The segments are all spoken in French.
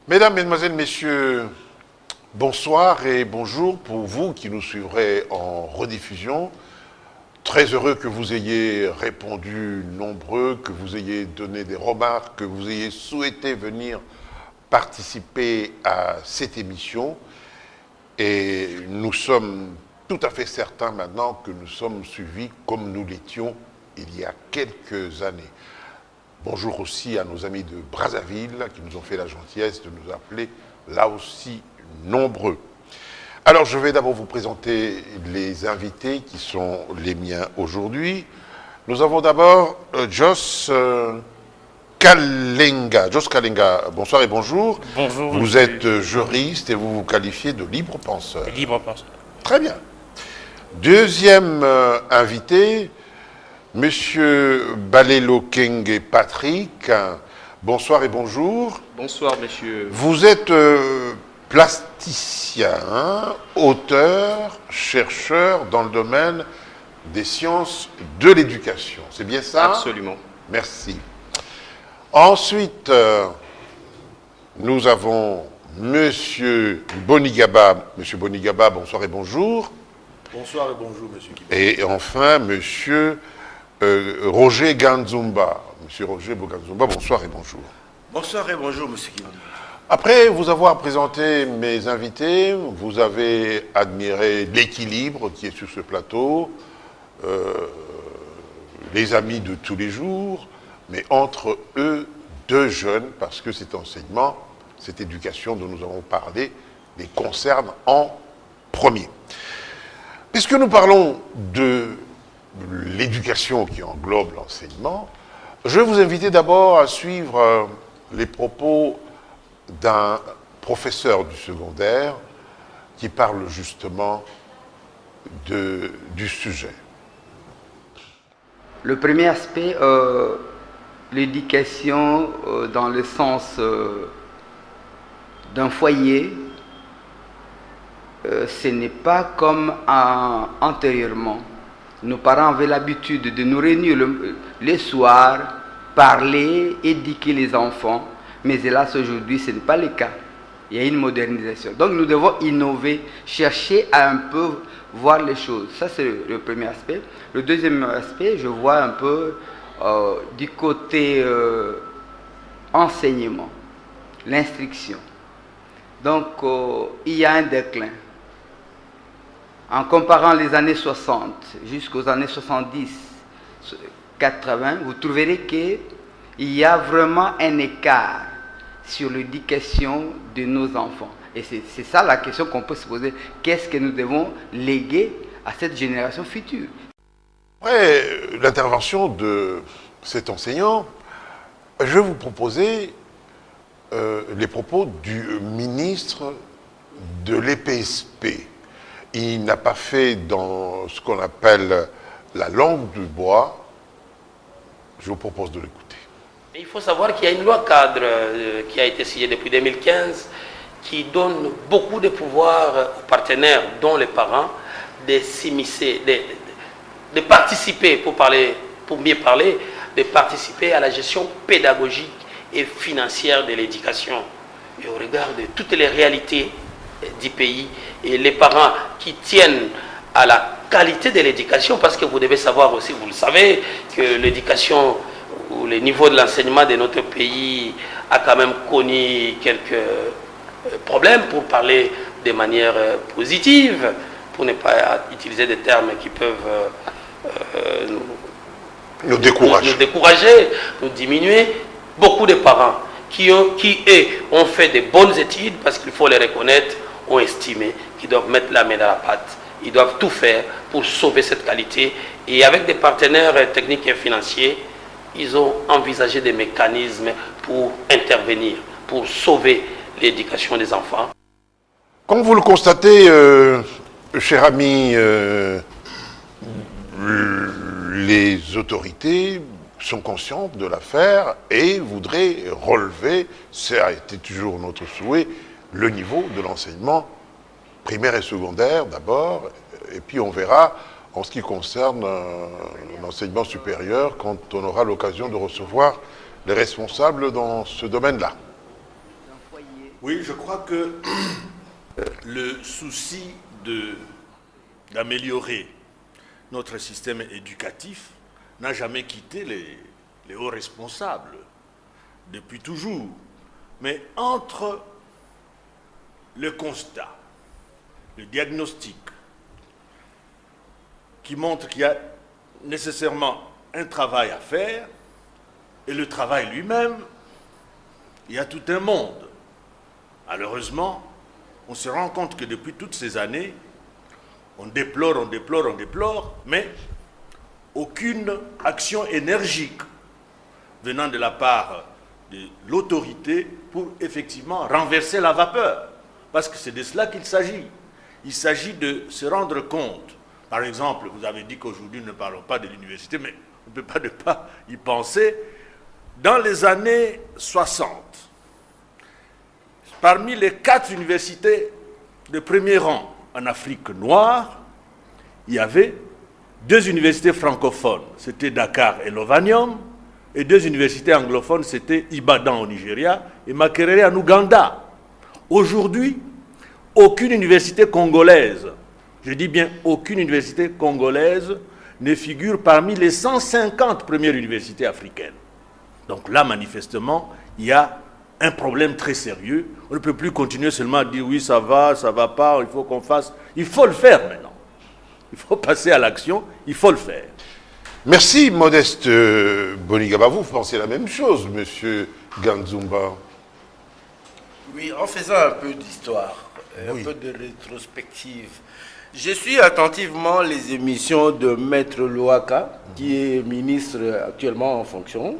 Mesdames, Mesdemoiselles, Messieurs, bonsoir et bonjour pour vous qui nous suivrez en rediffusion. Très heureux que vous ayez répondu nombreux, que vous ayez donné des remarques, que vous ayez souhaité venir participer à cette émission. Et nous sommes tout à fait certains maintenant que nous sommes suivis comme nous l'étions il y a quelques années. Bonjour aussi à nos amis de Brazzaville qui nous ont fait la gentillesse de nous appeler là aussi nombreux. Alors je vais d'abord vous présenter les invités qui sont les miens aujourd'hui. Nous avons d'abord Jos Kalenga. Jos Kalenga, bonsoir et bonjour. Bonjour. Vous êtes juriste et vous vous qualifiez de libre penseur. Libre penseur. Très bien. Deuxième invité, Monsieur Balelo Kenge Patrick. Bonsoir et bonjour. Bonsoir, monsieur. Vous êtes plasticien, auteur, chercheur dans le domaine des sciences de l'éducation. C'est bien ça? Absolument. Merci. Ensuite, nous avons Monsieur Bonigaba. Monsieur Bonigaba, bonsoir et bonjour. Bonsoir et bonjour, monsieur Kiba. Et enfin, Monsieur Roger Ganzumba. Monsieur Roger Ganzumba, bonsoir et bonjour. Bonsoir et bonjour, monsieur Kiba. Après vous avoir présenté mes invités, vous avez admiré l'équilibre qui est sur ce plateau, les amis de tous les jours, mais entre eux, deux jeunes, parce que cet enseignement, cette éducation dont nous avons parlé, les concerne en premier. Puisque nous parlons de l'éducation qui englobe l'enseignement, je vais vous inviter d'abord à suivre les propos d'un professeur du secondaire qui parle justement du sujet. Le premier aspect, l'éducation dans le sens d'un foyer, ce n'est pas comme antérieurement. Nos parents avaient l'habitude de nous réunir le soir, parler, éduquer les enfants. Mais hélas, aujourd'hui, ce n'est pas le cas. Il y a une modernisation. Donc, nous devons innover, chercher à un peu voir les choses. Ça, c'est le premier aspect. Le deuxième aspect, je vois un peu du côté enseignement, l'instruction. Donc, il y a un déclin. En comparant les années 60 jusqu'aux années 70, 80, vous trouverez qu'il y a vraiment un écart sur l'éducation de nos enfants. Et c'est ça la question qu'on peut se poser. Qu'est-ce que nous devons léguer à cette génération future? Après l'intervention de cet enseignant, je vais vous proposer les propos du ministre de l'EPSP. Il n'a pas fait dans ce qu'on appelle la langue du bois. Je vous propose de l'écouter. Il faut savoir qu'il y a une loi cadre qui a été signée depuis 2015 qui donne beaucoup de pouvoir aux partenaires, dont les parents, de s'immiscer, de participer, pour mieux parler, de participer à la gestion pédagogique et financière de l'éducation. Et au regard de toutes les réalités du pays et les parents qui tiennent à la qualité de l'éducation, parce que vous devez savoir aussi, vous le savez, que l'éducation ou le niveau de l'enseignement de notre pays a quand même connu quelques problèmes, pour parler de manière positive, pour ne pas utiliser des termes qui peuvent nous décourager, nous diminuer. Beaucoup de parents qui ont fait de bonnes études, parce qu'il faut les reconnaître, ont estimé qu'ils doivent mettre la main dans la pâte. Ils doivent tout faire pour sauver cette qualité. Et avec des partenaires techniques et financiers, ils ont envisagé des mécanismes pour intervenir, pour sauver l'éducation des enfants. Comme vous le constatez, cher ami, les autorités sont conscientes de l'affaire et voudraient relever, ça a été toujours notre souhait, le niveau de l'enseignement primaire et secondaire d'abord, et puis on verra en ce qui concerne l'enseignement supérieur quand on aura l'occasion de recevoir les responsables dans ce domaine-là. Oui, je crois que le souci d'améliorer notre système éducatif n'a jamais quitté les hauts responsables, depuis toujours. Mais entre le constat, le diagnostic, qui montre qu'il y a nécessairement un travail à faire, et le travail lui-même, il y a tout un monde. Malheureusement, on se rend compte que depuis toutes ces années, on déplore, mais aucune action énergique venant de la part de l'autorité pour effectivement renverser la vapeur. Parce que c'est de cela qu'il s'agit. Il s'agit de se rendre compte. Par exemple, vous avez dit qu'aujourd'hui nous ne parlons pas de l'université, mais on ne peut pas ne pas y penser. Dans les années 60, parmi les 4 universités de premier rang en Afrique noire, il y avait 2 universités francophones, c'était Dakar et Lovanium, et 2 universités anglophones, c'était Ibadan au Nigeria et Makerere en Ouganda. Aujourd'hui, aucune université congolaise, je dis bien aucune université congolaise, ne figure parmi les 150 premières universités africaines. Donc là, manifestement, il y a un problème très sérieux. On ne peut plus continuer seulement à dire oui, ça va pas, il faut qu'on fasse. Il faut le faire maintenant. Il faut passer à l'action, il faut le faire. Merci, Modeste Bonigaba. Vous pensez la même chose, monsieur Ganzumba? Oui, en faisant un peu d'histoire, Oui. un peu de rétrospective. Je suis attentivement les émissions de Maître Louaka, qui est ministre actuellement en fonction.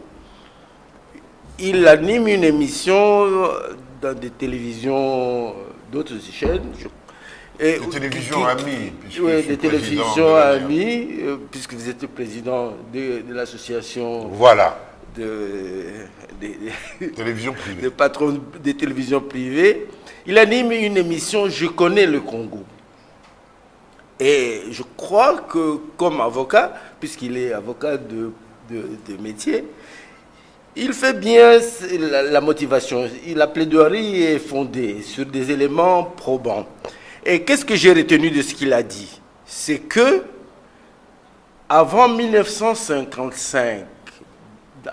Il anime une émission dans des télévisions d'autres chaînes. Des télévisions amies. Oui, des télévisions amies, puisque vous êtes le président de l'association Voilà, des télévision privée. le patron des télévisions privées. Il anime une émission Je connais le Congo. Et je crois que comme avocat, puisqu'il est avocat de métier, il fait bien la motivation. La plaidoirie est fondée sur des éléments probants. Et qu'est-ce que j'ai retenu de ce qu'il a dit? C'est que avant 1955,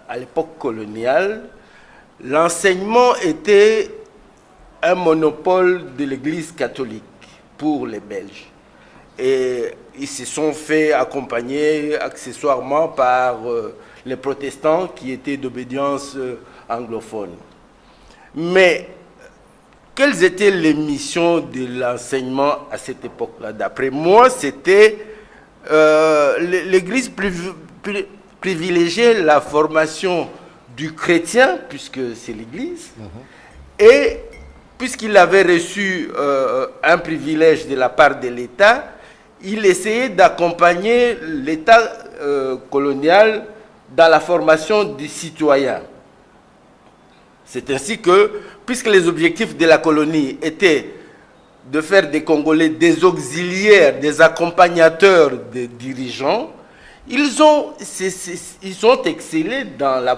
à l'époque coloniale, l'enseignement était un monopole de l'Église catholique pour les Belges. Et ils se sont fait accompagner accessoirement par les protestants qui étaient d'obédience anglophone. Mais quelles étaient les missions de l'enseignement à cette époque-là? D'après moi, c'était l'Église privilégiait la formation du chrétien, puisque c'est l'Église, et puisqu'il avait reçu un privilège de la part de l'État, il essayait d'accompagner l'État colonial dans la formation des citoyens. C'est ainsi que, puisque les objectifs de la colonie étaient de faire des Congolais des auxiliaires, des accompagnateurs des dirigeants, ils ont excellé dans la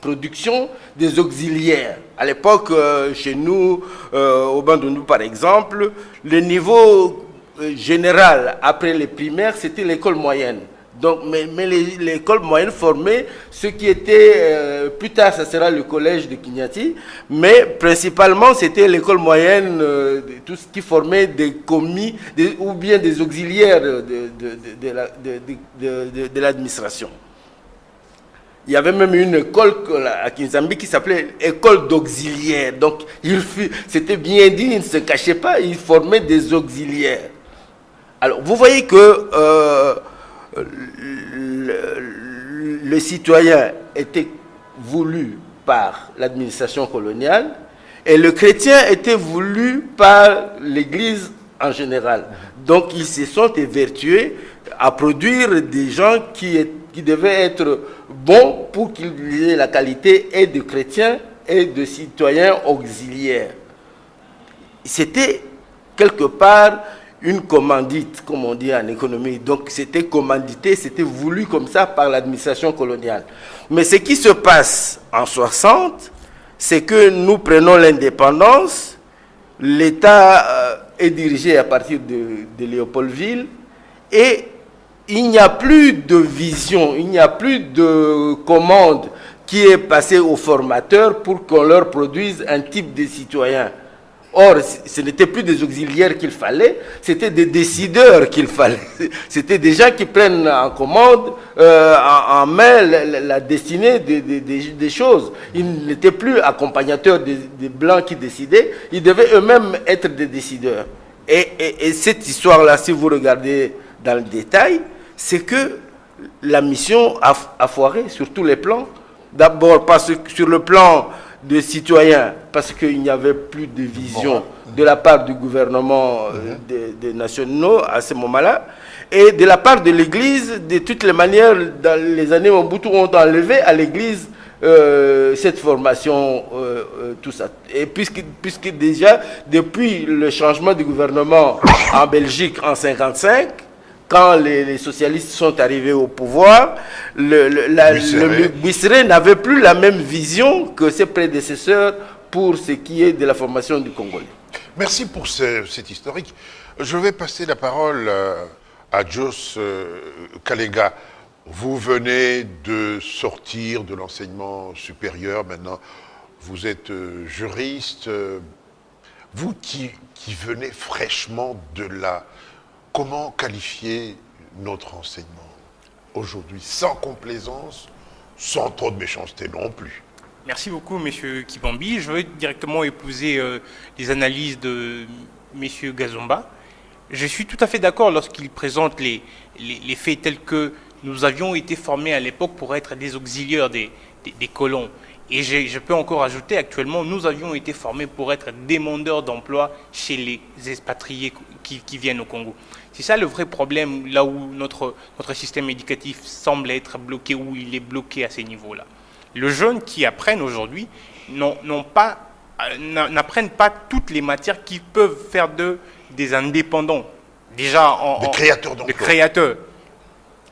production des auxiliaires. À l'époque, chez nous, au Bandundu par exemple, le niveau général après les primaires, c'était l'école moyenne. Donc, mais l'école moyenne formait ceux qui étaient, plus tard ça sera le collège de Kinyati, mais principalement c'était l'école moyenne, tout ce qui formait des commis ou bien des auxiliaires de l'administration. Il y avait même une école à Kinzambi qui s'appelait école d'auxiliaires. Donc c'était bien dit, il ne se cachait pas, il formait des auxiliaires. Alors vous voyez que le citoyen était voulu par l'administration coloniale et le chrétien était voulu par l'Église en général. Donc ils se sont évertués à produire des gens qui devaient être bons pour qu'ils aient la qualité et de chrétiens et de citoyens auxiliaires. C'était quelque part une commandite, comme on dit en économie. Donc c'était commandité, c'était voulu comme ça par l'administration coloniale. Mais ce qui se passe en 60, c'est que nous prenons l'indépendance, l'État est dirigé à partir de Léopoldville, et il n'y a plus de vision, il n'y a plus de commande qui est passée aux formateurs pour qu'on leur produise un type de citoyen. Or, ce n'était plus des auxiliaires qu'il fallait, c'était des décideurs qu'il fallait. C'était des gens qui prennent en commande, en main la destinée des choses. Ils n'étaient plus accompagnateurs des Blancs qui décidaient, ils devaient eux-mêmes être des décideurs. Et cette histoire-là, si vous regardez dans le détail, c'est que la mission a foiré sur tous les plans. D'abord, parce que sur le plan de citoyens, parce qu'il n'y avait plus de vision de la part du gouvernement des nationaux à ce moment-là, et de la part de l'Église, de toutes les manières, dans les années Mobutu, ont enlevé à l'Église cette formation, tout ça. Et puisque déjà, depuis le changement du gouvernement en Belgique en 1955, quand les socialistes sont arrivés au pouvoir, le Buisseret n'avait plus la même vision que ses prédécesseurs pour ce qui est de la formation du Congolais. Merci pour cet historique. Je vais passer la parole à Jos Kalega. Vous venez de sortir de l'enseignement supérieur, maintenant vous êtes juriste. Vous qui venez fraîchement de là, comment qualifier notre enseignement aujourd'hui, sans complaisance, sans trop de méchanceté non plus? Merci beaucoup, M. Kibambi. Je veux directement épouser les analyses de M. Gazomba. Je suis tout à fait d'accord lorsqu'il présente les faits tels que nous avions été formés à l'époque pour être des auxiliaires des colons. Et je peux encore ajouter, actuellement, nous avions été formés pour être demandeurs d'emploi chez les expatriés qui viennent au Congo. C'est ça le vrai problème, là où notre système éducatif semble être bloqué, où il est bloqué à ces niveaux-là. Les jeunes qui apprennent aujourd'hui n'apprennent pas toutes les matières qui peuvent faire des indépendants. Déjà, des créateurs d'emploi. Des créateurs.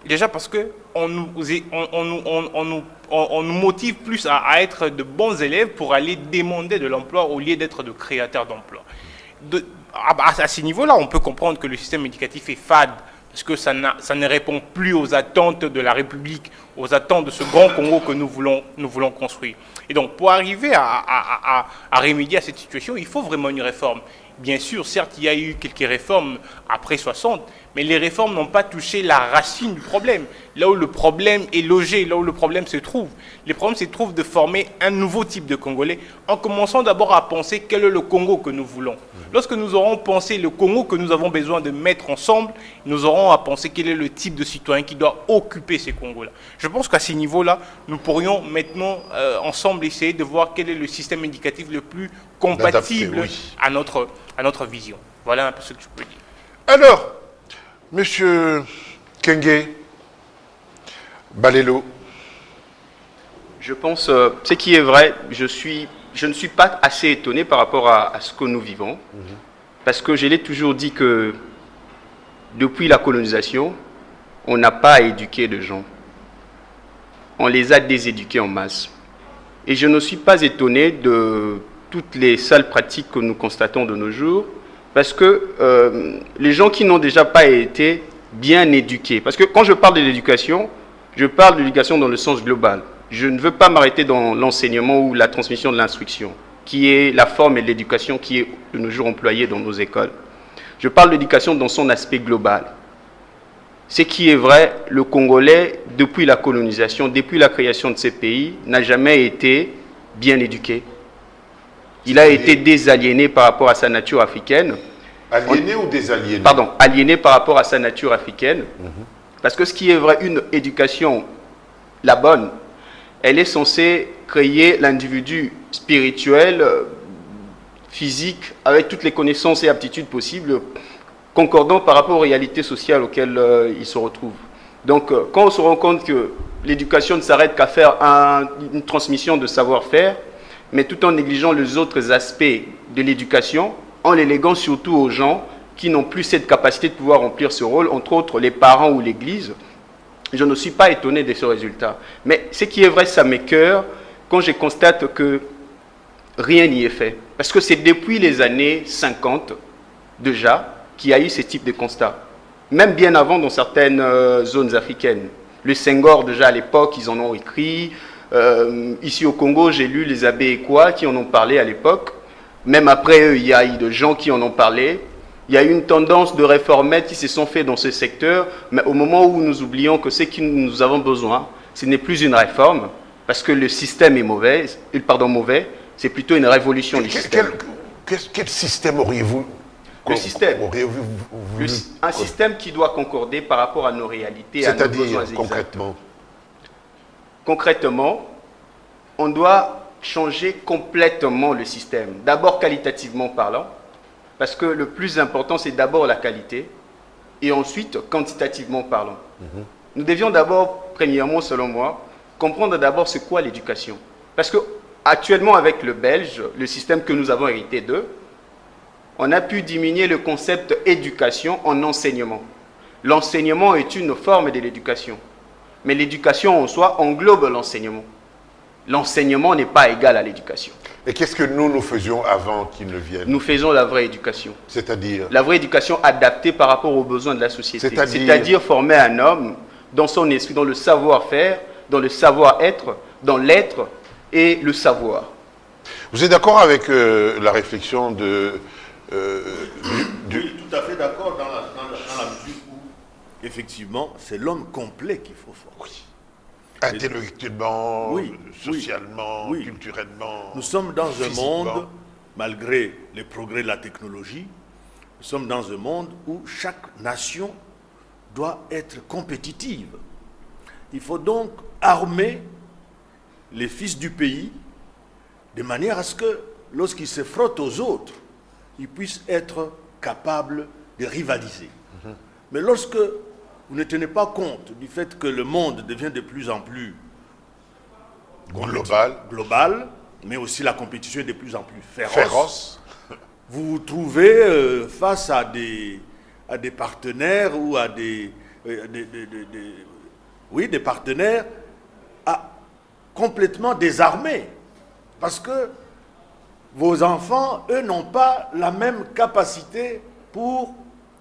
Déjà parce qu'on nous motive plus à être de bons élèves pour aller demander de l'emploi au lieu d'être de créateurs d'emploi. À ce niveau-là, on peut comprendre que le système éducatif est fade, parce que ça ne répond plus aux attentes de la République, aux attentes de ce grand Congo que nous voulons construire. Et donc, pour arriver à remédier à cette situation, il faut vraiment une réforme. Bien sûr, certes, il y a eu quelques réformes après 60, mais les réformes n'ont pas touché la racine du problème, là où le problème est logé, là où le problème se trouve. Le problème se trouve de former un nouveau type de Congolais, en commençant d'abord à penser quel est le Congo que nous voulons. Lorsque nous aurons pensé le Congo que nous avons besoin de mettre ensemble, nous aurons à penser quel est le type de citoyen qui doit occuper ces Congos-là. Je pense qu'à ces niveaux-là, nous pourrions maintenant ensemble essayer de voir quel est le système éducatif le plus compatible à notre vision. Voilà un peu ce que je peux dire. Alors, Monsieur Kenge Balelo. Je pense, ce qui est vrai, je ne suis pas assez étonné par rapport à ce que nous vivons, parce que je l'ai toujours dit que depuis la colonisation, on n'a pas à éduquer de gens. On les a déséduqués en masse. Et je ne suis pas étonné de toutes les sales pratiques que nous constatons de nos jours, parce que les gens qui n'ont déjà pas été bien éduqués, parce que quand je parle de l'éducation, je parle de l'éducation dans le sens global. Je ne veux pas m'arrêter dans l'enseignement ou la transmission de l'instruction, qui est la forme et l'éducation qui est de nos jours employée dans nos écoles. Je parle de l'éducation dans son aspect global. Ce qui est vrai, le Congolais, depuis la colonisation, depuis la création de ces pays, n'a jamais été bien éduqué. Il a été désaliéné par rapport à sa nature africaine. Aliéné ou désaliéné? Pardon, aliéné par rapport à sa nature africaine. Parce que ce qui est vrai, une éducation, la bonne, elle est censée créer l'individu spirituel, physique, avec toutes les connaissances et aptitudes possibles, concordant par rapport aux réalités sociales auxquelles il se retrouve. Donc, quand on se rend compte que l'éducation ne s'arrête qu'à faire une transmission de savoir-faire, mais tout en négligeant les autres aspects de l'éducation, en les léguant surtout aux gens qui n'ont plus cette capacité de pouvoir remplir ce rôle, entre autres les parents ou l'Église, je ne suis pas étonné de ce résultat. Mais ce qui est vrai, ça m'écoeure quand je constate que rien n'y est fait. Parce que c'est depuis les années 50, déjà, qu'il y a eu ce type de constat. Même bien avant dans certaines zones africaines. Le Senghor, déjà à l'époque, ils en ont écrit. Ici au Congo, j'ai lu les abbés Ekwa qui en ont parlé à l'époque. Même après eux, il y a eu de gens qui en ont parlé. Il y a eu une tendance de réformettes qui se sont faits dans ce secteur. Mais au moment où nous oublions que ce que nous avons besoin, ce n'est plus une réforme, parce que le système est mauvais, c'est plutôt une révolution du système. Quel système auriez-vous Le système. voulu Un système qui doit concorder par rapport à nos réalités, à nos besoins C'est-à-dire, exacts. concrètement, Concrètement, on doit changer complètement le système. D'abord qualitativement parlant, parce que le plus important, c'est d'abord la qualité, et ensuite quantitativement parlant. Nous devions d'abord, premièrement, selon moi, comprendre d'abord c'est quoi l'éducation. Parce que actuellement, avec le Belge, le système que nous avons hérité d'eux, on a pu diminuer le concept éducation en enseignement. L'enseignement est une forme de l'éducation. Mais l'éducation en soi englobe l'enseignement. L'enseignement n'est pas égal à l'éducation. et qu'est-ce que nous faisions avant qu'ils ne viennent? Nous faisons la vraie éducation. C'est-à-dire? La vraie éducation adaptée par rapport aux besoins de la société. C'est-à-dire former un homme dans son esprit, dans le savoir-faire, dans le savoir-être, dans l'être et le savoir. Vous êtes d'accord avec la réflexion de... Je suis tout à fait d'accord dans la mesure où, effectivement, c'est l'homme complet qu'il faut former. Intellectuellement, Oui, socialement, oui. culturellement. Nous sommes dans un physiquement. monde, malgré les progrès de la technologie, nous sommes dans un monde où chaque nation doit être compétitive. Il faut donc armer les fils du pays de manière à ce que, lorsqu'ils se frottent aux autres, ils puissent être capables de rivaliser. Mais lorsque vous ne tenez pas compte du fait que le monde devient de plus en plus global, mais aussi la compétition est de plus en plus féroce. Vous vous trouvez face à des partenaires ou à des partenaires complètement désarmés. Parce que vos enfants, eux, n'ont pas la même capacité pour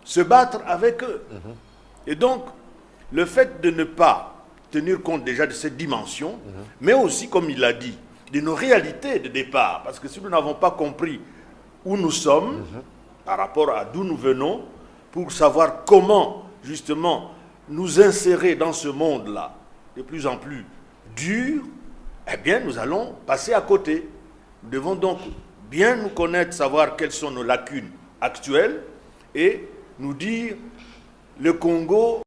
se battre avec eux. Et donc, le fait de ne pas tenir compte déjà de cette dimension, mais aussi, comme il l'a dit, de nos réalités de départ, parce que si nous n'avons pas compris où nous sommes, par rapport à d'où nous venons, pour savoir comment, justement, nous insérer dans ce monde-là, de plus en plus dur, eh bien, nous allons passer à côté. Nous devons donc bien nous connaître, savoir quelles sont nos lacunes actuelles, et nous dire, le Congo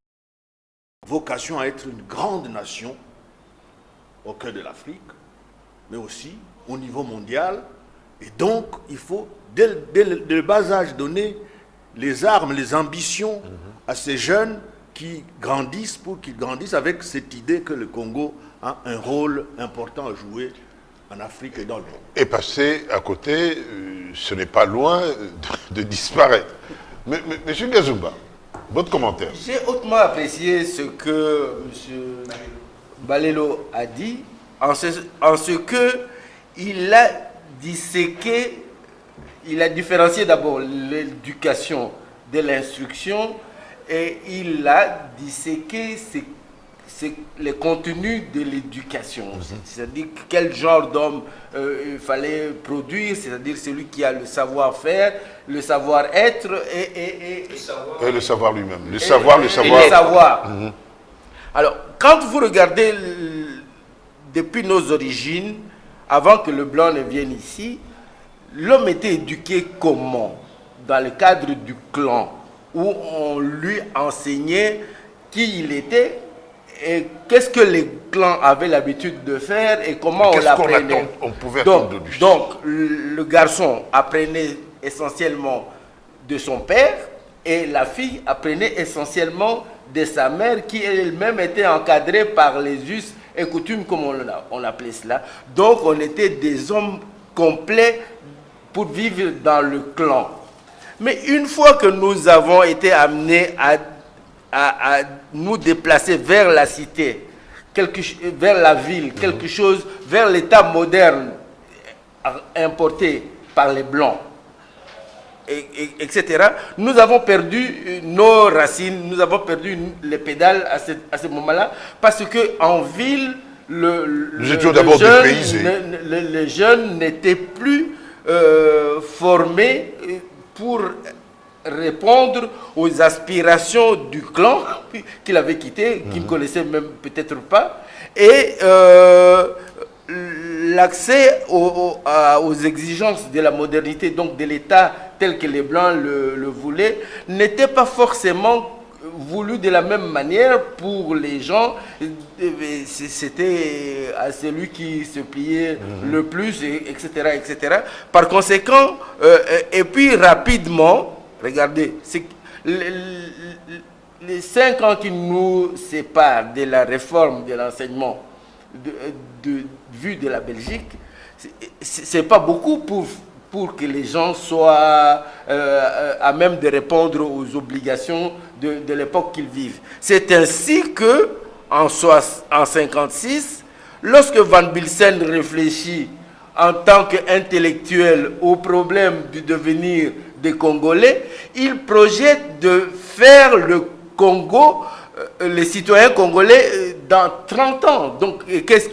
a vocation à être une grande nation au cœur de l'Afrique, mais aussi au niveau mondial. Et donc, il faut, dès le bas âge, donner les armes, les ambitions à ces jeunes qui grandissent, pour qu'ils grandissent avec cette idée que le Congo a un rôle important à jouer en Afrique et dans le monde. Et passer à côté, ce n'est pas loin de disparaître. Mais, Monsieur Gazumba, votre commentaire. J'ai hautement apprécié ce que M. Balelo a dit, en ce que il a disséqué, il a différencié d'abord l'éducation de l'instruction et il a disséqué les contenus de l'éducation. C'est-à-dire quel genre d'homme il fallait produire, c'est-à-dire celui qui a le savoir-faire, le savoir-être et le savoir lui-même. Le et savoir. le savoir. Alors, quand vous regardez depuis nos origines, avant que le blanc ne vienne ici, l'homme était éduqué comment? Dans le cadre du clan, où on lui enseignait qui il était et qu'est-ce que les clans avaient l'habitude de faire et comment on l'apprenait. On pouvait attendre de lui. Donc, le garçon apprenait essentiellement de son père et la fille apprenait essentiellement de sa mère qui elle-même était encadrée par les us et coutumes, comme on appelait cela. Donc, on était des hommes complets pour vivre dans le clan. Mais une fois que nous avons été amenés à nous déplacer vers la cité, vers la ville, quelque chose, vers l'état moderne, importés par les Blancs, etc., nous avons perdu nos racines, nous avons perdu les pédales à ce moment-là, parce qu'en ville, nous étions d'abord dépaysés. Les jeunes n'étaient plus formés pour répondre aux aspirations du clan qu'il avait quitté, qu'il ne connaissait même peut-être pas, et l'accès aux exigences de la modernité, donc de l'État tel que les Blancs le voulaient, n'était pas forcément voulu de la même manière pour les gens. C'était à celui qui se pliait le plus, etc., etc. Par conséquent, et puis rapidement, regardez, les 5 ans qui nous séparent de la réforme de l'enseignement vue de la Belgique, c'est pas beaucoup pour que les gens soient à même de répondre aux obligations de l'époque qu'ils vivent. C'est ainsi que, en 1956, lorsque Van Bilsen réfléchit en tant qu'intellectuel au problème du devenir des Congolais, il projette de faire le Congo, les citoyens congolais, dans 30 ans. Donc, qu'est-ce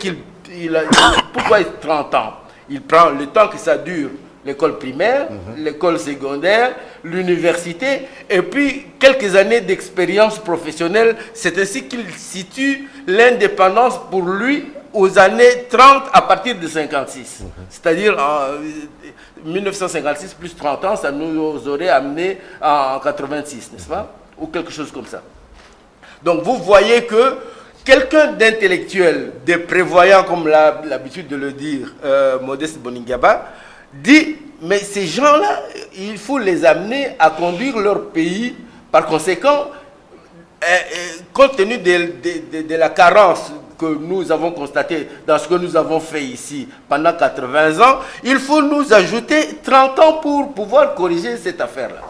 pourquoi 30 ans? Il prend le temps que ça dure. L'école primaire, l'école secondaire, l'université, et puis quelques années d'expérience professionnelle. C'est ainsi qu'il situe l'indépendance pour lui aux années 30 à partir de 56. C'est-à-dire en 1956 plus 30 ans, ça nous aurait amené en 86, n'est-ce pas? Ou quelque chose comme ça. Donc vous voyez que quelqu'un d'intellectuel, de prévoyant, comme l'habitude de le dire Modeste Boningaba, dit, mais ces gens-là, il faut les amener à conduire leur pays. Par conséquent, compte tenu de la carence que nous avons constatée dans ce que nous avons fait ici pendant 80 ans, il faut nous ajouter 30 ans pour pouvoir corriger cette affaire-là.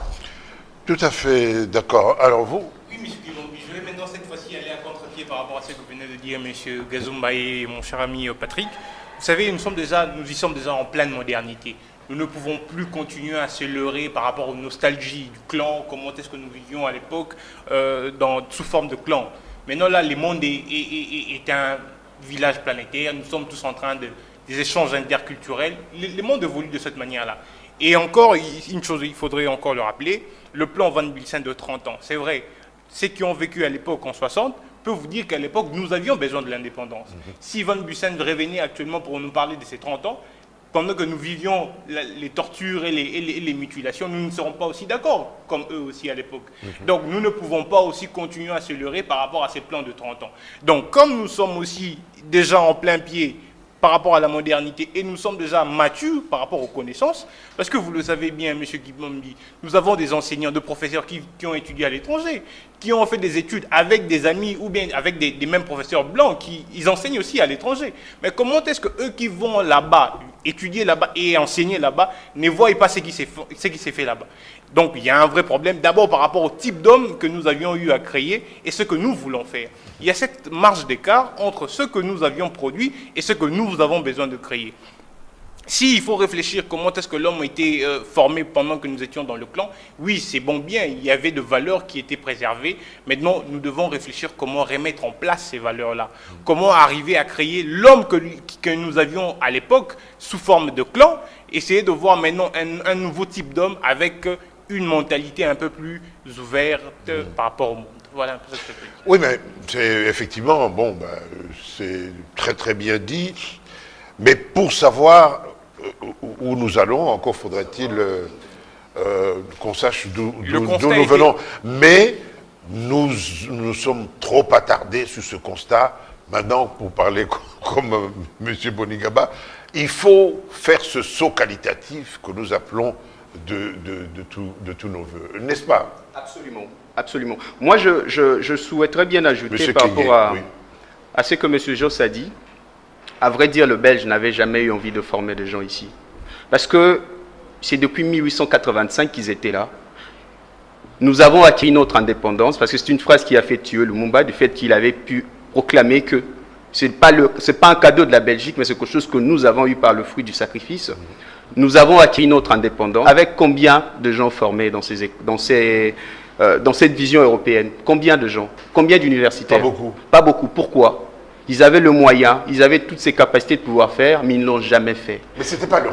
Tout à fait d'accord. Alors vous? Oui, M. Kilombi, je vais maintenant cette fois-ci aller à contre-pied par rapport à ce que venait de dire M. Gazumba et mon cher ami Patrick. Vous savez, nous y sommes déjà en pleine modernité. Nous ne pouvons plus continuer à se leurrer par rapport aux nostalgies du clan, comment est-ce que nous vivions à l'époque sous forme de clan. Maintenant, là, le monde est un village planétaire. Nous sommes tous en train des échanges interculturels. Le monde évolue de cette manière-là. Et encore, une chose, il faudrait encore le rappeler, le plan Van Bilsen de 30 ans. C'est vrai, ceux qui ont vécu à l'époque en 60 peuvent vous dire qu'à l'époque, nous avions besoin de l'indépendance. Si Van Bilsen revenait actuellement pour nous parler de ces 30 ans, pendant que nous vivions les tortures et les mutilations, nous ne serons pas aussi d'accord, comme eux aussi à l'époque. Donc nous ne pouvons pas aussi continuer à se leurrer par rapport à ces plans de 30 ans. Donc comme nous sommes aussi déjà en plein pied par rapport à la modernité et nous sommes déjà matures par rapport aux connaissances, parce que vous le savez bien, M. Kibombi, nous avons des enseignants, des professeurs qui ont étudié à l'étranger, qui ont fait des études avec des amis ou bien avec des mêmes professeurs blancs, ils enseignent aussi à l'étranger. Mais comment est-ce que eux qui vont là-bas, étudier là-bas et enseigner là-bas, ne voient pas ce qui s'est fait là-bas? Donc il y a un vrai problème, d'abord par rapport au type d'homme que nous avions eu à créer et ce que nous voulons faire. Il y a cette marge d'écart entre ce que nous avions produit et ce que nous avons besoin de créer. S'il faut réfléchir comment est-ce que l'homme a été formé pendant que nous étions dans le clan, oui, c'est bon bien, il y avait de valeurs qui étaient préservées. Maintenant, nous devons réfléchir comment remettre en place ces valeurs-là. Comment arriver à créer l'homme que nous avions à l'époque sous forme de clan. Essayer de voir maintenant un nouveau type d'homme avec une mentalité un peu plus ouverte par rapport au monde. Voilà un peu ce que je peux dire. Oui, mais c'est effectivement, bon, c'est très très bien dit. Mais pour savoir où nous allons, encore faudrait-il qu'on sache d'où nous venons. Mais nous sommes trop attardés sur ce constat. Maintenant, pour parler comme M. Boningaba, il faut faire ce saut qualitatif que nous appelons de tous nos voeux. N'est-ce pas? Absolument. Absolument. Moi, je souhaiterais bien ajouter par rapport à ce que M. Joss a dit. À vrai dire, le Belge n'avait jamais eu envie de former des gens ici. Parce que c'est depuis 1885 qu'ils étaient là. Nous avons acquis notre indépendance, parce que c'est une phrase qui a fait tuer Lumumba, du fait qu'il avait pu proclamer que Ce n'est pas un cadeau de la Belgique, mais c'est quelque chose que nous avons eu par le fruit du sacrifice. Nous avons acquis notre indépendance. Avec combien de gens formés dans cette vision européenne? Combien de gens? Combien d'universitaires? Pas beaucoup. Pas beaucoup. Pourquoi? Ils avaient le moyen, ils avaient toutes ces capacités de pouvoir faire, mais ils ne l'ont jamais fait. Mais ce n'était pas dans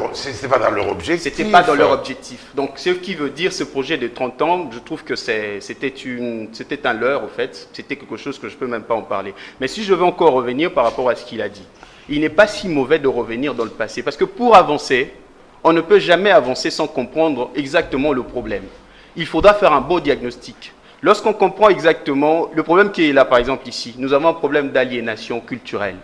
leur objectif. C'était pas dans leur objectif. Donc, ce qui veut dire, ce projet de 30 ans, je trouve que c'était un leurre, au fait. C'était quelque chose que je ne peux même pas en parler. Mais si je veux encore revenir par rapport à ce qu'il a dit, il n'est pas si mauvais de revenir dans le passé. Parce que pour avancer, on ne peut jamais avancer sans comprendre exactement le problème. Il faudra faire un beau diagnostic. Lorsqu'on comprend exactement le problème qui est là, par exemple ici, nous avons un problème d'aliénation culturelle.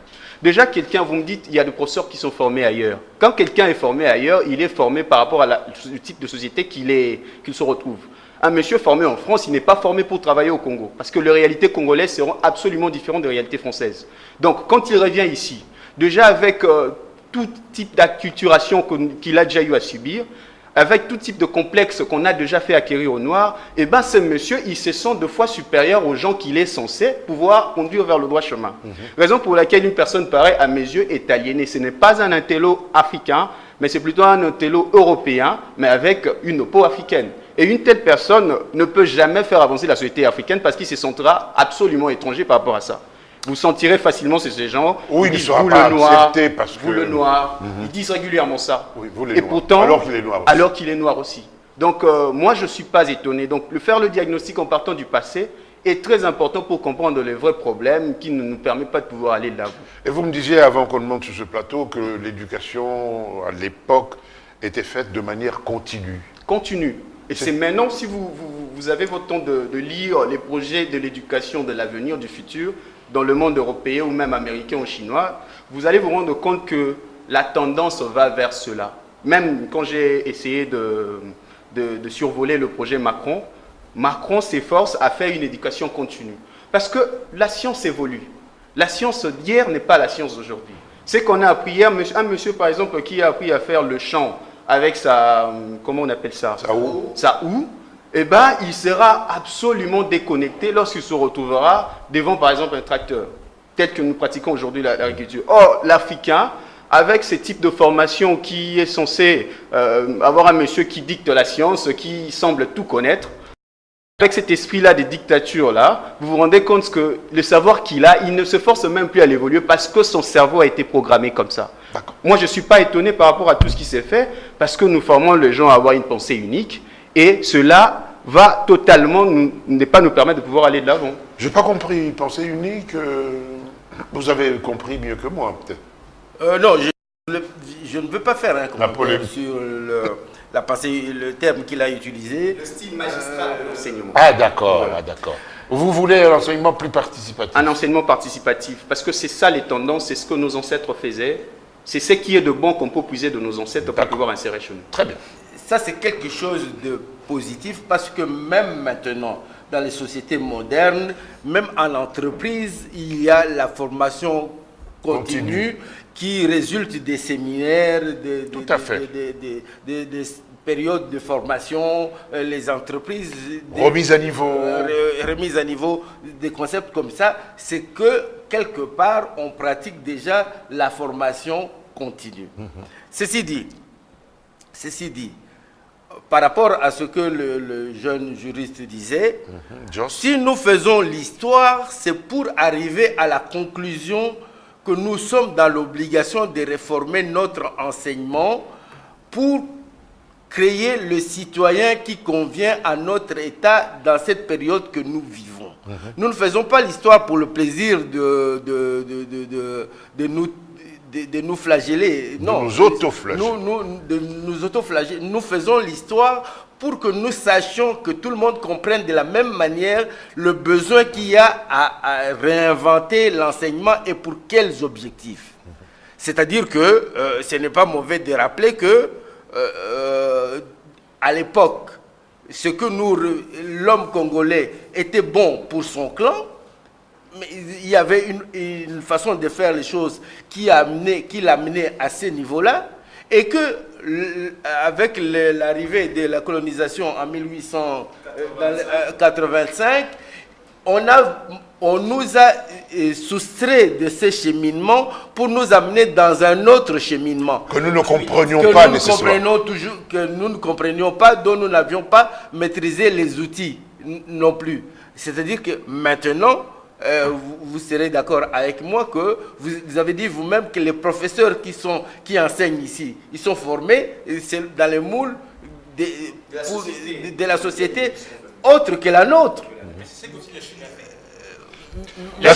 Déjà, vous me dites, il y a des professeurs qui sont formés ailleurs. Quand quelqu'un est formé ailleurs, il est formé par rapport au type de société qu'il se retrouve. Un monsieur formé en France, il n'est pas formé pour travailler au Congo, parce que les réalités congolaises seront absolument différentes des réalités françaises. Donc, quand il revient ici, déjà avec tout type d'acculturation qu'il a déjà eu à subir, avec tout type de complexe qu'on a déjà fait acquérir au noir, eh bien, ce monsieur, il se sent 2 fois supérieur aux gens qu'il est censé pouvoir conduire vers le droit chemin. Raison pour laquelle une personne pareille, à mes yeux, est aliénée. Ce n'est pas un intello africain, mais c'est plutôt un intello européen, mais avec une peau africaine. Et une telle personne ne peut jamais faire avancer la société africaine parce qu'il se sentira absolument étranger par rapport à ça. Vous sentirez facilement ces gens. Oui, il ne sera pas accepté parce que... Vous le noir. Ils disent régulièrement ça. Oui, vous les et noirs. pourtant, alors qu'il est noir aussi. Alors qu'il est noir aussi. Donc, moi, je ne suis pas étonné. Donc, faire le diagnostic en partant du passé est très important pour comprendre les vrais problèmes qui ne nous permettent pas de pouvoir aller de l'avant. Et vous me disiez, avant qu'on monte sur ce plateau, que l'éducation, à l'époque, était faite de manière continue. Continue. Et c'est maintenant, si vous avez votre temps de lire les projets de l'éducation de l'avenir, du futur, dans le monde européen ou même américain ou chinois, vous allez vous rendre compte que la tendance va vers cela. Même quand j'ai essayé de survoler le projet Macron, Macron s'efforce à faire une éducation continue. Parce que la science évolue. La science d'hier n'est pas la science d'aujourd'hui. C'est qu'on a appris hier, un monsieur par exemple qui a appris à faire le chant avec sa, comment on appelle ça? Sa houe. Eh bien, il sera absolument déconnecté lorsqu'il se retrouvera devant, par exemple, un tracteur, tel que nous pratiquons aujourd'hui l'agriculture. Or, l'Africain, avec ce type de formation qui est censé avoir un monsieur qui dicte la science, qui semble tout connaître, avec cet esprit-là de dictature-là, vous vous rendez compte que le savoir qu'il a, il ne se force même plus à l'évoluer parce que son cerveau a été programmé comme ça. Moi, je ne suis pas étonné par rapport à tout ce qui s'est fait parce que nous formons les gens à avoir une pensée unique. Et cela va totalement ne pas nous permettre de pouvoir aller de l'avant. Je n'ai pas compris. Pensée unique, vous avez compris mieux que moi, peut-être. Non, je ne veux pas faire un commentaire sur la pensée, le terme qu'il a utilisé. Le style magistral de l'enseignement. Ah, d'accord, voilà. D'accord. Vous voulez un enseignement plus participatif? Un enseignement participatif, parce que c'est ça les tendances, c'est ce que nos ancêtres faisaient. C'est ce qui est de bon qu'on peut puiser de nos ancêtres pour pouvoir insérer chez nous. Très bien. Ça, c'est quelque chose de positif parce que même maintenant, dans les sociétés modernes, même en entreprise, il y a la formation continue qui résulte des séminaires, des périodes de formation, les entreprises... Remise à niveau. Remise à niveau, des concepts comme ça. C'est que, quelque part, on pratique déjà la formation continue. Ceci dit, par rapport à ce que le jeune juriste disait, si nous faisons l'histoire, c'est pour arriver à la conclusion que nous sommes dans l'obligation de réformer notre enseignement pour créer le citoyen qui convient à notre État dans cette période que nous vivons. Nous ne faisons pas l'histoire pour le plaisir de nous flageller. Non, nous autoflageller. Nous autoflageller. Nous faisons l'histoire pour que nous sachions, que tout le monde comprenne de la même manière le besoin qu'il y a à réinventer l'enseignement et pour quels objectifs. C'est-à-dire que ce n'est pas mauvais de rappeler que à l'époque, ce que l'homme congolais était bon pour son clan, mais il y avait une façon de faire les choses qui l'amenait à ce niveau-là, et que avec l'arrivée de la colonisation en 1885, on nous a soustrait de ce cheminement pour nous amener dans un autre cheminement. Que nous ne comprenions pas nécessairement. Que nous ne comprenions pas, dont nous n'avions pas maîtrisé les outils non plus. C'est-à-dire que maintenant, vous serez d'accord avec moi que vous avez dit vous-même que les professeurs qui enseignent ici, ils sont formés dans les moules de la société autre que la nôtre. La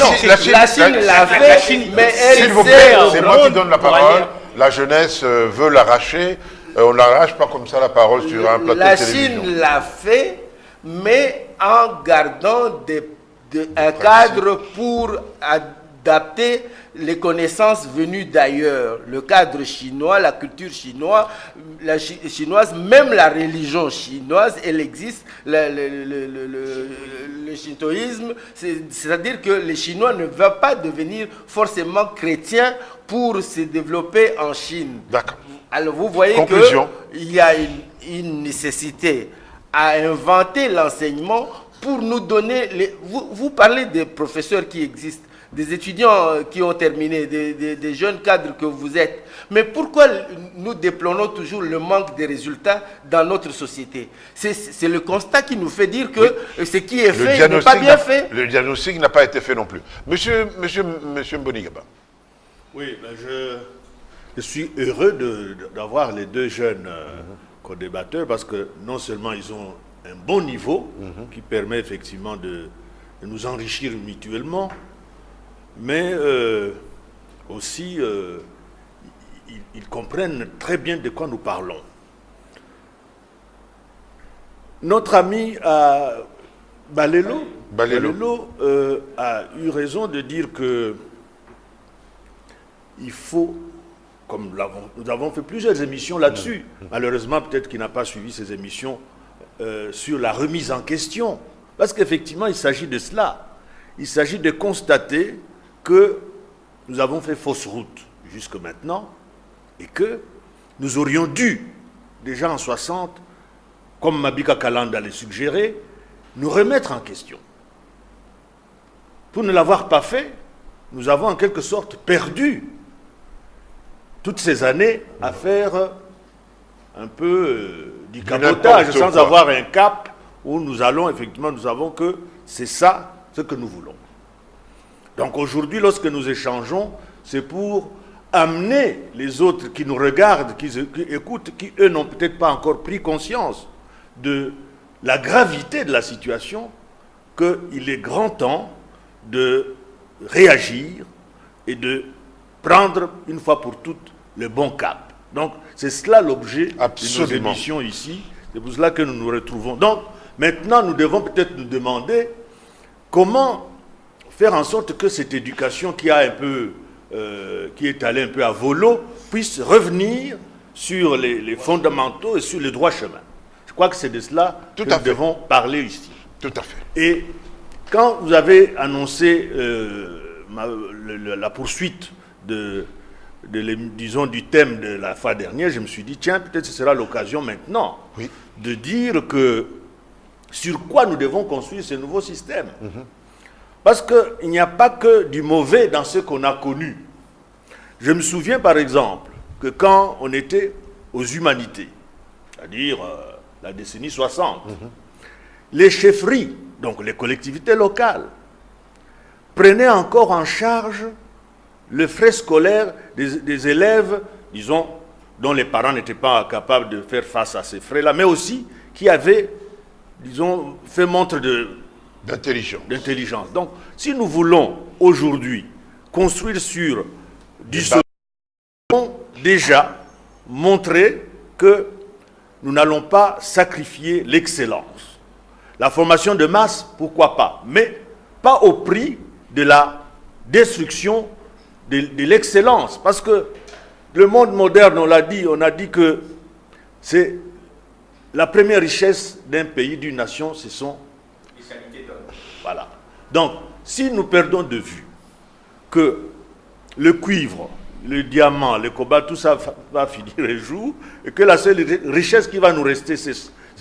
Chine l'a fait, mais elle s'il vous plaît, c'est moi qui donne la parole. La jeunesse veut l'arracher. On n'arrache pas comme ça la parole sur un plateau de télévision. La Chine l'a fait, mais en gardant un cadre pour adapter les connaissances venues d'ailleurs. Le cadre chinois, la culture chinoise, même la religion chinoise, elle existe. Le shintoïsme, c'est-à-dire que les Chinois ne veulent pas devenir forcément chrétiens pour se développer en Chine. D'accord. Alors vous voyez qu'il y a une nécessité à inventer l'enseignement pour nous donner... Vous parlez des professeurs qui existent, des étudiants qui ont terminé, des jeunes cadres que vous êtes. Mais pourquoi nous déplorons toujours le manque de résultats dans notre société? C'est le constat qui nous fait dire que ce qui est fait n'est pas bien fait. Le diagnostic n'a pas été fait non plus. Monsieur Mbonigaba. Oui, ben je suis heureux d'avoir les deux jeunes co-débatteurs parce que non seulement ils ont un bon niveau qui permet effectivement de nous enrichir mutuellement, mais aussi ils comprennent très bien de quoi nous parlons. Notre ami Balelo a eu raison de dire que il faut, comme nous avons fait plusieurs émissions là-dessus, malheureusement peut-être qu'il n'a pas suivi ces émissions sur la remise en question, parce qu'effectivement il s'agit de cela. Il s'agit de constater que nous avons fait fausse route jusque maintenant et que nous aurions dû, déjà en 60, comme Mabika Kalanda l'a suggéré, nous remettre en question. Pour ne l'avoir pas fait, nous avons en quelque sorte perdu toutes ces années à faire un peu du cabotage sans avoir un cap où nous allons, effectivement, nous savons que c'est ça ce que nous voulons. Donc aujourd'hui, lorsque nous échangeons, c'est pour amener les autres qui nous regardent, qui écoutent, qui eux n'ont peut-être pas encore pris conscience de la gravité de la situation, qu'il est grand temps de réagir et de prendre une fois pour toutes le bon cap. Donc c'est cela l'objet de nos émissions ici, c'est pour cela que nous nous retrouvons. Donc maintenant nous devons peut-être nous demander comment faire en sorte que cette éducation qui est allée un peu à volo puisse revenir sur les fondamentaux et sur le droit chemin. Je crois que c'est de cela que nous devons parler ici. Tout à fait. Et quand vous avez annoncé la poursuite disons, du thème de la fois dernière, je me suis dit, tiens, peut-être ce sera l'occasion maintenant de dire que sur quoi nous devons construire ce nouveau système. Parce qu'il n'y a pas que du mauvais dans ce qu'on a connu. Je me souviens par exemple que quand on était aux humanités, c'est-à-dire la décennie 60, les chefferies, donc les collectivités locales, prenaient encore en charge le frais scolaire des élèves, disons, dont les parents n'étaient pas capables de faire face à ces frais-là, mais aussi qui avaient, disons, fait montre d'intelligence. Donc, si nous voulons aujourd'hui construire sur du social, nous devons déjà montrer que nous n'allons pas sacrifier l'excellence. La formation de masse, pourquoi pas, mais pas au prix de la destruction de l'excellence. Parce que le monde moderne, on a dit que c'est la première richesse d'un pays, d'une nation, ce sont les qualités d'homme. Voilà. Donc, si nous perdons de vue que le cuivre, le diamant, le cobalt, tout ça va finir un jour, et que la seule richesse qui va nous rester, ce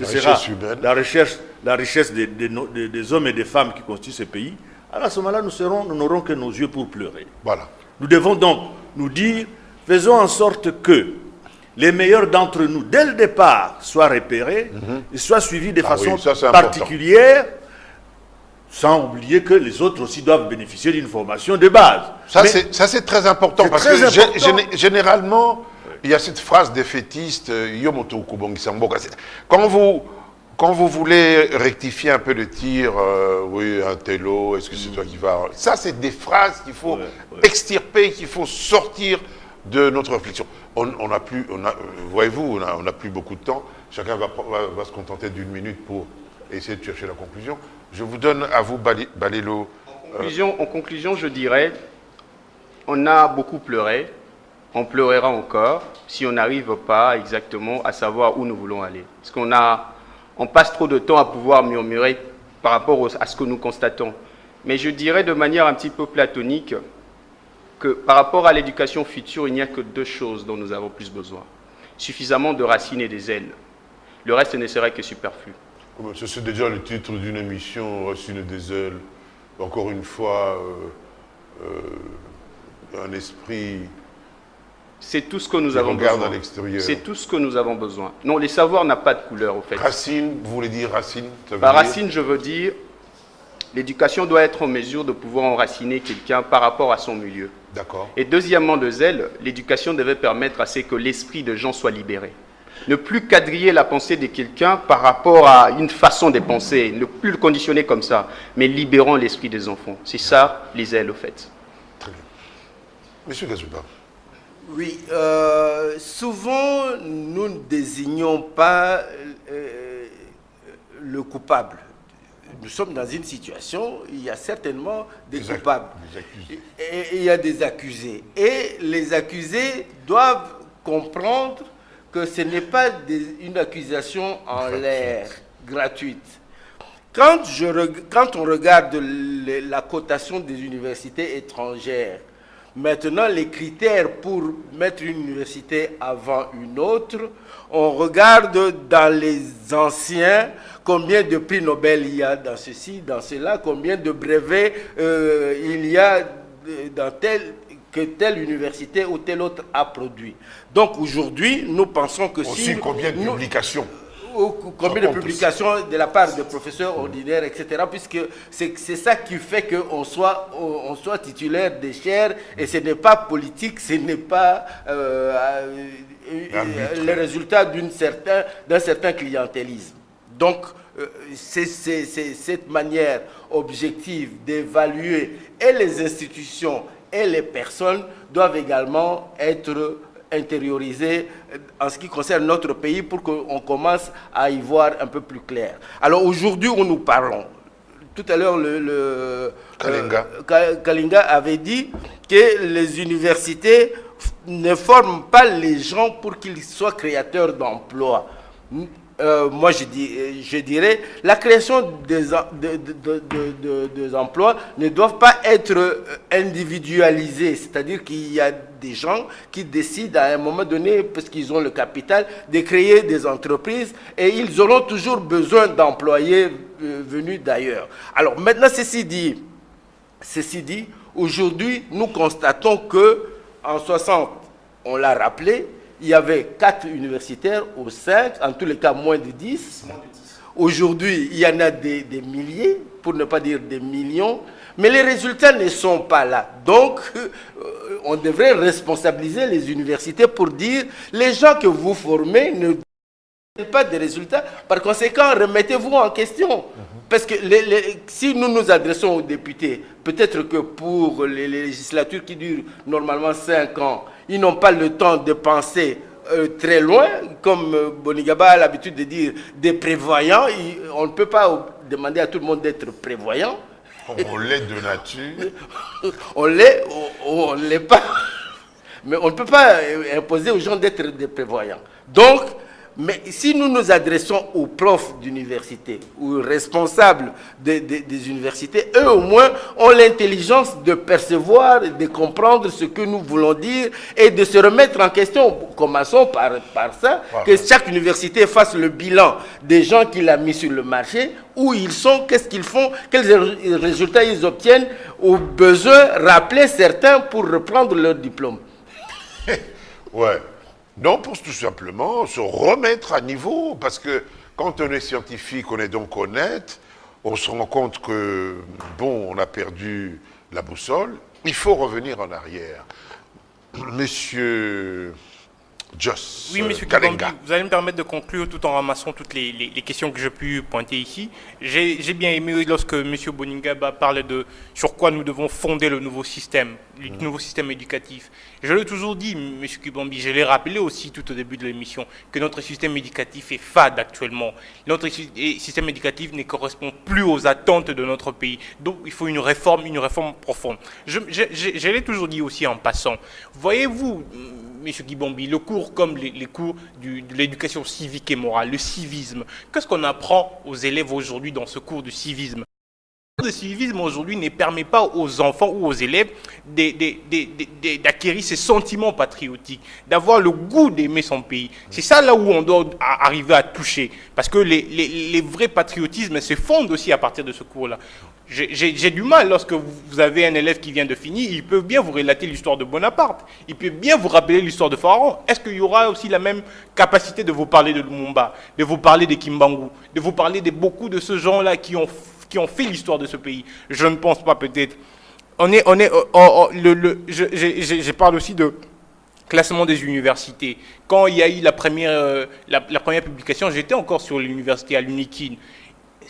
sera la richesse des hommes et des femmes qui constituent ce pays, alors à ce moment-là, nous n'aurons que nos yeux pour pleurer. Voilà. Nous devons donc nous dire, faisons en sorte que les meilleurs d'entre nous, dès le départ, soient repérés et soient suivis de façon oui, ça, c'est particulière, sans oublier que les autres aussi doivent bénéficier d'une formation de base. Ça, c'est très important, c'est parce très que important. Généralement, il y a cette phrase défaitiste, Yomoto Kubongi Samboka. Quand vous voulez rectifier un peu le tir, oui, un télo, est-ce que c'est toi qui vas... Ça, c'est des phrases qu'il faut extirper, qu'il faut sortir de notre réflexion. Voyez-vous, on n'a plus beaucoup de temps. Chacun va se contenter d'une minute pour essayer de chercher la conclusion. Je vous donne à vous, Balélo. En conclusion, je dirais, on a beaucoup pleuré, on pleurera encore si on n'arrive pas exactement à savoir où nous voulons aller. Parce on passe trop de temps à pouvoir murmurer par rapport à ce que nous constatons. Mais je dirais de manière un petit peu platonique que par rapport à l'éducation future, il n'y a que deux choses dont nous avons plus besoin. Suffisamment de racines et des ailes. Le reste ne serait que superflu. C'est déjà le titre d'une émission, Racines des ailes. Encore une fois, un esprit... C'est tout ce que nous avons besoin. À l'extérieur. C'est tout ce que nous avons besoin. Non, les savoirs n'ont pas de couleur, au fait. Racine, vous voulez dire racine? Par racine, je veux dire, l'éducation doit être en mesure de pouvoir enraciner quelqu'un par rapport à son milieu. D'accord. Et deuxièmement, de zèle, l'éducation devait permettre à ce que l'esprit de gens soit libéré. Ne plus quadriller la pensée de quelqu'un par rapport à une façon de penser, ne plus le conditionner comme ça, mais libérant l'esprit des enfants. C'est ça, les ailes, au fait. Très bien. Monsieur Gazouba. Oui, souvent nous ne désignons pas le coupable. Nous sommes dans une situation, il y a certainement des coupables. Et il y a des accusés. Et les accusés doivent comprendre que ce n'est pas une accusation en l'air, gratuite. Quand on regarde la cotation des universités étrangères, maintenant, les critères pour mettre une université avant une autre, on regarde dans les anciens combien de prix Nobel il y a dans ceci, dans cela, combien de brevets il y a dans que telle université ou telle autre a produit. Donc aujourd'hui, nous pensons que aussi combien de publications combien de publications de la part de professeurs ordinaires, etc. Puisque c'est ça qui fait qu'on soit titulaire des chaires et ce n'est pas politique, ce n'est pas le résultat d'un certain clientélisme. Donc, c'est cette manière objective d'évaluer et les institutions et les personnes doivent également être intériorisé en ce qui concerne notre pays pour qu'on commence à y voir un peu plus clair. Alors aujourd'hui où nous parlons, tout à l'heure Kalinga avait dit que les universités ne forment pas les gens pour qu'ils soient créateurs d'emplois. Moi je dirais la création des emplois ne doivent pas être individualisés, c'est-à-dire qu'il y a des gens qui décident à un moment donné, parce qu'ils ont le capital, de créer des entreprises et ils auront toujours besoin d'employés venus d'ailleurs. Alors maintenant, ceci dit, aujourd'hui nous constatons que en 60, on l'a rappelé, il y avait 4 universitaires ou 5, en tous les cas moins de 10. Aujourd'hui, il y en a des milliers, pour ne pas dire des millions, mais les résultats ne sont pas là. Donc, on devrait responsabiliser les universités pour dire les gens que vous formez ne donnent pas de résultats. Par conséquent, remettez-vous en question. Parce que si nous nous adressons aux députés, peut-être que pour les législatures qui durent normalement 5 ans, ils n'ont pas le temps de penser très loin, comme Bonigaba a l'habitude de dire, des prévoyants. On ne peut pas demander à tout le monde d'être prévoyant. On l'est de nature. On l'est pas. Mais on ne peut pas imposer aux gens d'être des prévoyants. Donc, Mais si nous nous adressons aux profs d'université, aux responsables des universités, eux au moins ont l'intelligence de percevoir, de comprendre ce que nous voulons dire et de se remettre en question. Commençons par ça, Voilà. que chaque université fasse le bilan des gens qu'il a mis sur le marché, où ils sont, qu'est-ce qu'ils font, quels résultats ils obtiennent, au besoin rappeler certains pour reprendre leur diplôme. Ouais. Non, pour tout simplement se remettre à niveau, parce que quand on est scientifique, on est donc honnête, on se rend compte que, bon, on a perdu la boussole, il faut revenir en arrière. Monsieur Joss, Oui, monsieur Kalenga. Kibambi, vous allez me permettre de conclure tout en ramassant toutes les questions que j'ai pu pointer ici. J'ai bien aimé lorsque monsieur Boningaba parle de sur quoi nous devons fonder le nouveau système éducatif. Je l'ai toujours dit, monsieur Kibambi, je l'ai rappelé aussi tout au début de l'émission, que notre système éducatif est fade actuellement. Notre système éducatif ne correspond plus aux attentes de notre pays. Donc il faut une réforme profonde. Je l'ai toujours dit aussi en passant. Voyez-vous, monsieur Kibambi, le cours comme les cours de l'éducation civique et morale, le civisme. Qu'est-ce qu'on apprend aux élèves aujourd'hui dans ce cours de civisme? Le civisme aujourd'hui ne permet pas aux enfants ou aux élèves d'acquérir ces sentiments patriotiques, d'avoir le goût d'aimer son pays. C'est ça là où on doit arriver à toucher, parce que les vrais patriotismes se fondent aussi à partir de ce cours-là. J'ai du mal lorsque vous avez un élève qui vient de finir, il peut bien vous relater l'histoire de Bonaparte, il peut bien vous rappeler l'histoire de Pharaon. Est-ce qu'il y aura aussi la même capacité de vous parler de Lumumba, de vous parler de Kimbangu, de vous parler de beaucoup de ce genre-là qui ont fait l'histoire de ce pays? Je ne pense pas, peut-être. Je parle aussi de classement des universités. Quand il y a eu la première publication, j'étais encore sur l'université à l'UNIKIN.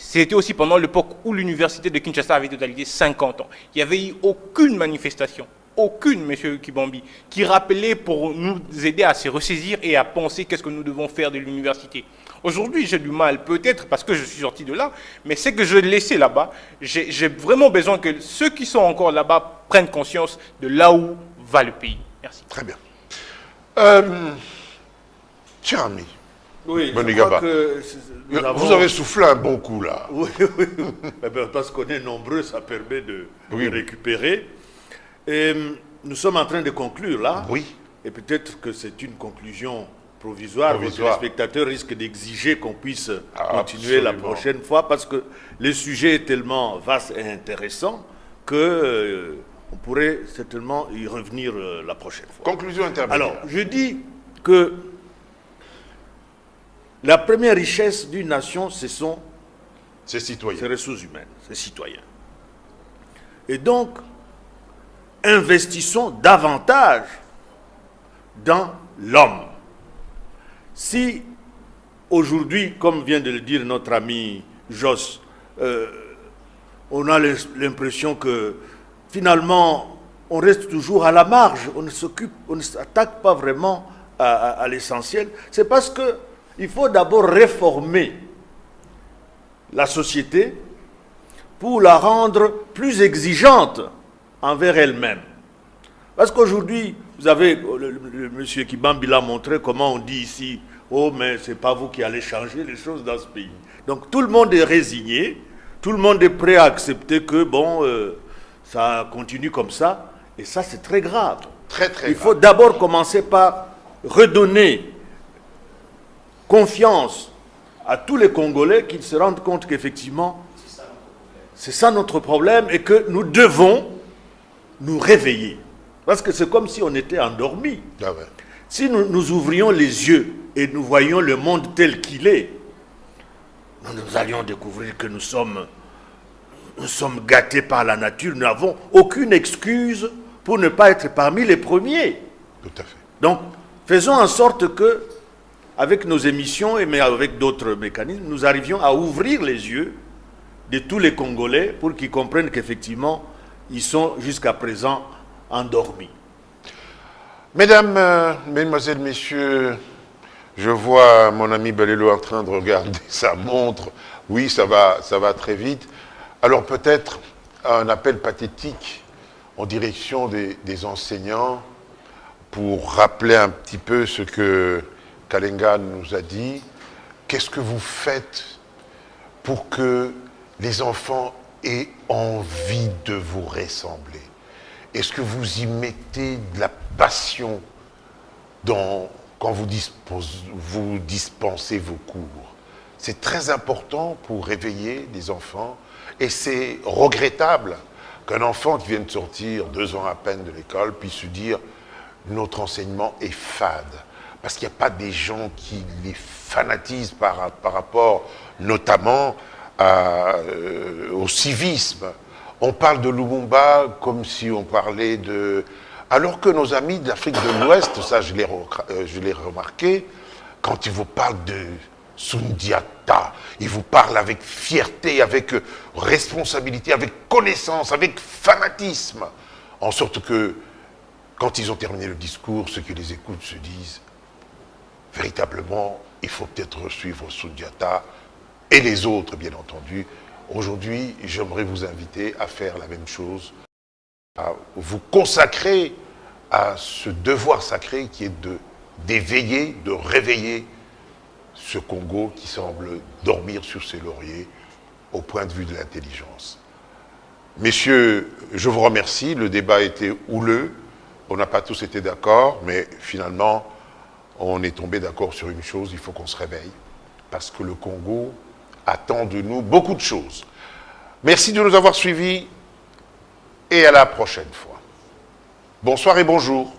C'était aussi pendant l'époque où l'université de Kinshasa avait totalisé 50 ans. Il n'y avait eu aucune manifestation, aucune, monsieur Kibambi, qui rappelait pour nous aider à se ressaisir et à penser qu'est-ce que nous devons faire de l'université. Aujourd'hui, j'ai du mal, peut-être parce que je suis sorti de là, mais c'est que je laissais là-bas. J'ai vraiment besoin que ceux qui sont encore là-bas prennent conscience de là où va le pays. Merci. Très bien. Cher ami, Oui, je Bonigaba, crois que nous avons- vous avez soufflé un bon coup là. Oui, Eh ben, parce qu'on est nombreux, ça permet de Oui. récupérer. Et nous sommes en train de conclure là. Oui. Et peut-être que c'est une conclusion provisoire. Provisoire. Votre spectateur risque d'exiger qu'on puisse Ah, continuer la absolument. prochaine fois parce que le sujet est tellement vaste et intéressant que on pourrait certainement y revenir la prochaine fois. Conclusion intermédiaire. Alors, je dis que la première richesse d'une nation, ce sont c'est citoyen. ses ressources humaines, ses citoyens. Et donc, investissons davantage dans l'homme. Si aujourd'hui, comme vient de le dire notre ami Joss, on a l'impression que finalement, on reste toujours à la marge, on ne s'attaque pas vraiment à l'essentiel, c'est parce que il faut d'abord réformer la société pour la rendre plus exigeante envers elle-même. Parce qu'aujourd'hui, vous avez, le monsieur Kibambi l'a montré comment on dit ici, oh mais c'est pas vous qui allez changer les choses dans ce pays. Donc tout le monde est résigné, tout le monde est prêt à accepter que bon, ça continue comme ça, et ça c'est très grave. Très très Il grave. faut d'abord commencer par redonner confiance à tous les Congolais qui se rendent compte qu'effectivement, c'est ça notre problème et que nous devons nous réveiller. Parce que c'est comme si on était endormis. Ah ouais. Si nous ouvrions les yeux et nous voyions le monde tel qu'il est, nous allions découvrir que nous sommes gâtés par la nature. Nous n'avons aucune excuse pour ne pas être parmi les premiers. Tout à fait. Donc, faisons en sorte que, avec nos émissions, mais avec d'autres mécanismes, nous arrivions à ouvrir les yeux de tous les Congolais pour qu'ils comprennent qu'effectivement, ils sont jusqu'à présent endormis. Mesdames, mesdemoiselles, messieurs, je vois mon ami Belelo en train de regarder sa montre. Oui, ça va très vite. Alors peut-être un appel pathétique en direction des enseignants pour rappeler un petit peu ce que Kalenga nous a dit, qu'est-ce que vous faites pour que les enfants aient envie de vous ressembler? Est-ce que vous y mettez de la passion quand vous dispensez vos cours? C'est très important pour réveiller les enfants et c'est regrettable qu'un enfant qui vient de sortir 2 ans à peine de l'école puisse se dire notre enseignement est fade. Parce qu'il n'y a pas des gens qui les fanatisent par rapport notamment au civisme. On parle de Lumumba comme si on parlait de... Alors que nos amis de l'Afrique de l'Ouest, ça je l'ai remarqué, quand ils vous parlent de Sundiata, ils vous parlent avec fierté, avec responsabilité, avec connaissance, avec fanatisme. En sorte que, quand ils ont terminé le discours, ceux qui les écoutent se disent, véritablement, il faut peut-être suivre Sundiata et les autres, bien entendu. Aujourd'hui, j'aimerais vous inviter à faire la même chose, à vous consacrer à ce devoir sacré qui est d'éveiller, de réveiller ce Congo qui semble dormir sur ses lauriers au point de vue de l'intelligence. Messieurs, je vous remercie, le débat était houleux, on n'a pas tous été d'accord, mais finalement, on est tombé d'accord sur une chose, il faut qu'on se réveille, parce que le Congo attend de nous beaucoup de choses. Merci de nous avoir suivis et à la prochaine fois. Bonsoir et bonjour.